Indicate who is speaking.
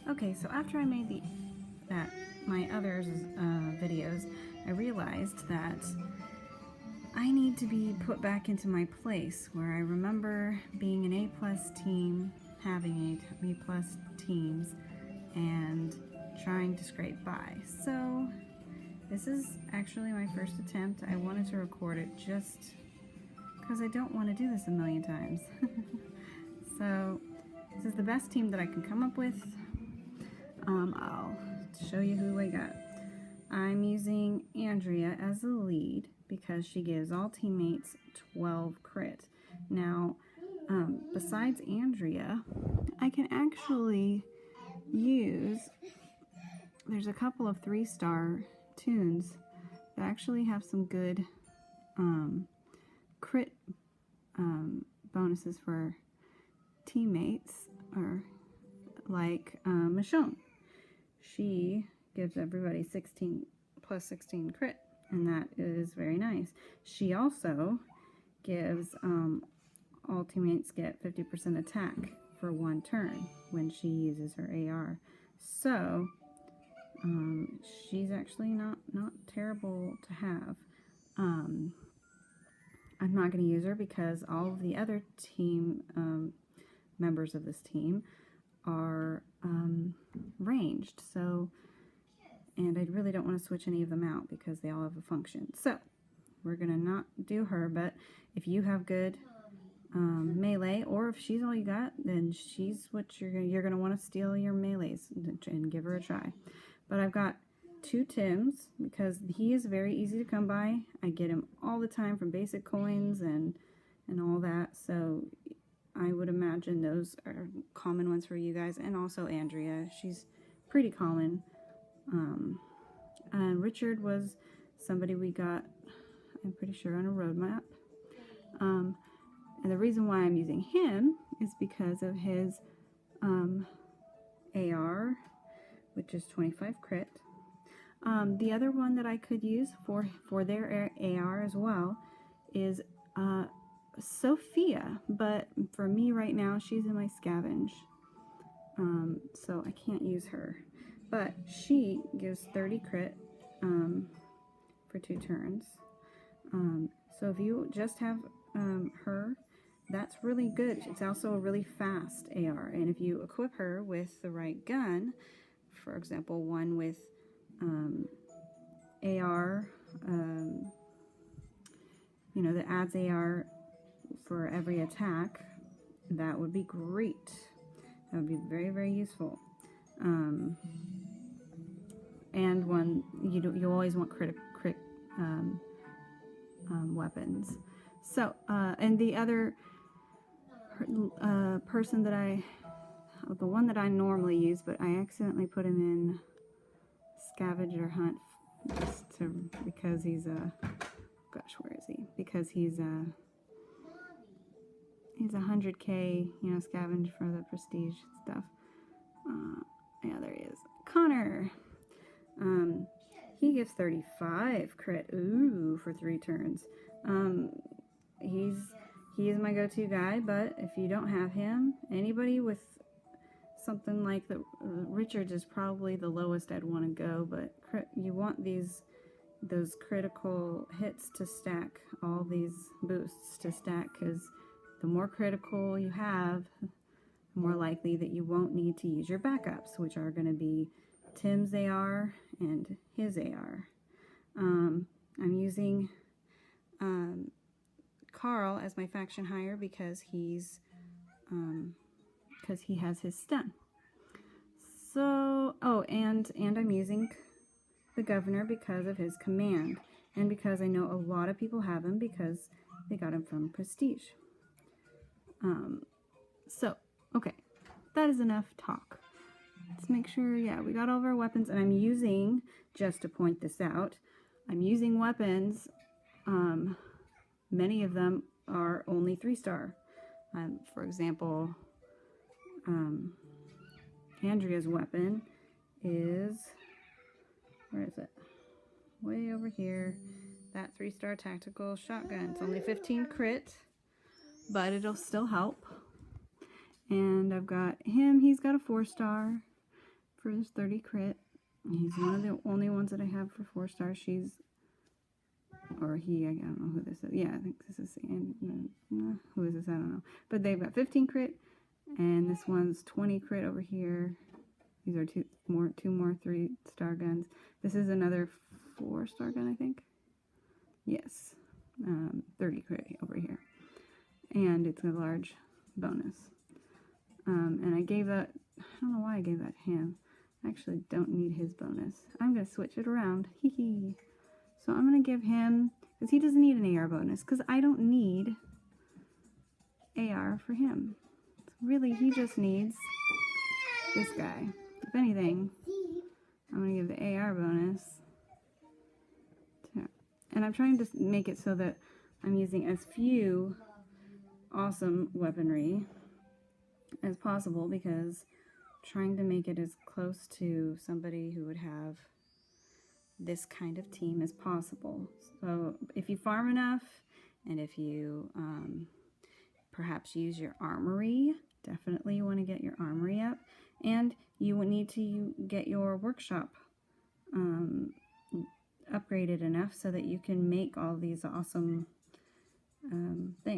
Speaker 1: Okay, so after I made my others videos, I realized that I need to be put back into my place where I remember being an A+ team, having A+ teams, and trying to scrape by. So this is actually my first attempt. I wanted to record it just because I don't want to do this a million times. So this is the best team that I can come up with. I'll show you who I got. I'm using Andrea as the lead because she gives all teammates 12 crit. Now, besides Andrea, I can actually use, there's a couple of 3-star tunes that actually have some good crit bonuses for teammates, or like Michonne. She gives everybody 16 plus 16 crit, and that is very nice. She also gives all teammates get 50% attack for 1 turn when she uses her AR. So she's actually not terrible to have. I'm not going to use her because all of the other team members of this team are ranged, so, and I really don't want to switch any of them out because they all have a function. So we're gonna not do her, but if you have good melee, or if she's all you got, then she's what you're gonna want to steal your melees and give her a try. But I've got 2 Tims because he is very easy to come by. I get him all the time from basic coins and all that, so I would imagine those are common ones for you guys. And also Andrea, she's pretty common. And Richard was somebody we got, I'm pretty sure, on a roadmap. And the reason why I'm using him is because of his AR, which is 25 crit. The other one that I could use for their AR as well is Sophia, but for me right now she's in my scavenge, so I can't use her, but she gives 30 crit for 2 turns. So if you just have her, that's really good. It's also a really fast AR, and if you equip her with the right gun, for example one with AR, you know, that adds AR for every attack, that would be great. That would be very, very useful. And one, you always want crit weapons. So and the other person that the one that I normally use, but I accidentally put him in scavenger hunt just because he's gosh, where is he? Because he's 100k, you know, scavenge for the prestige stuff. Yeah, there he is. Connor. He gives 35 crit. Ooh, for 3 turns. He is my go-to guy, but if you don't have him, anybody with something like Richards is probably the lowest I'd want to go, but you want those critical hits to stack, all these boosts to stack, because the more critical you have, the more likely that you won't need to use your backups, which are going to be Tim's AR and his AR. I'm using Carl as my faction hire because he has his stun. So, oh, and I'm using the governor because of his command, and because I know a lot of people have him because they got him from prestige. So, okay, that is enough talk. Let's make sure, yeah, we got all of our weapons, and I'm using, just to point this out, I'm using weapons, many of them are only 3-star. For example, Andrea's weapon is, where is it? Way over here. That 3-star tactical shotgun. It's only 15 crit, but it'll still help. And I've got him, he's got a 4-star. for his 30 crit. He's one of the only ones that I have for 4 stars. She's, or he, I don't know who this is. Yeah, I think this is, who is this? I don't know. But they've got 15 crit, and this one's 20 crit over here. These are two more 3-star guns. This is another 4-star gun, I think. Yes, 30 crit over here. And it's a large bonus. And I gave that, I don't know why I gave that to him. I actually don't need his bonus. I'm going to switch it around. Hee hee. So I'm going to give him, because he doesn't need an AR bonus, because I don't need AR for him. So really, he just needs this guy. If anything, I'm going to give the AR bonus to, and I'm trying to make it so that I'm using as few awesome weaponry as possible, because I'm trying to make it as close to somebody who would have this kind of team as possible. So if you farm enough, and if you perhaps use your armory, definitely you want to get your armory up, and you will need to get your workshop upgraded enough so that you can make all these awesome things.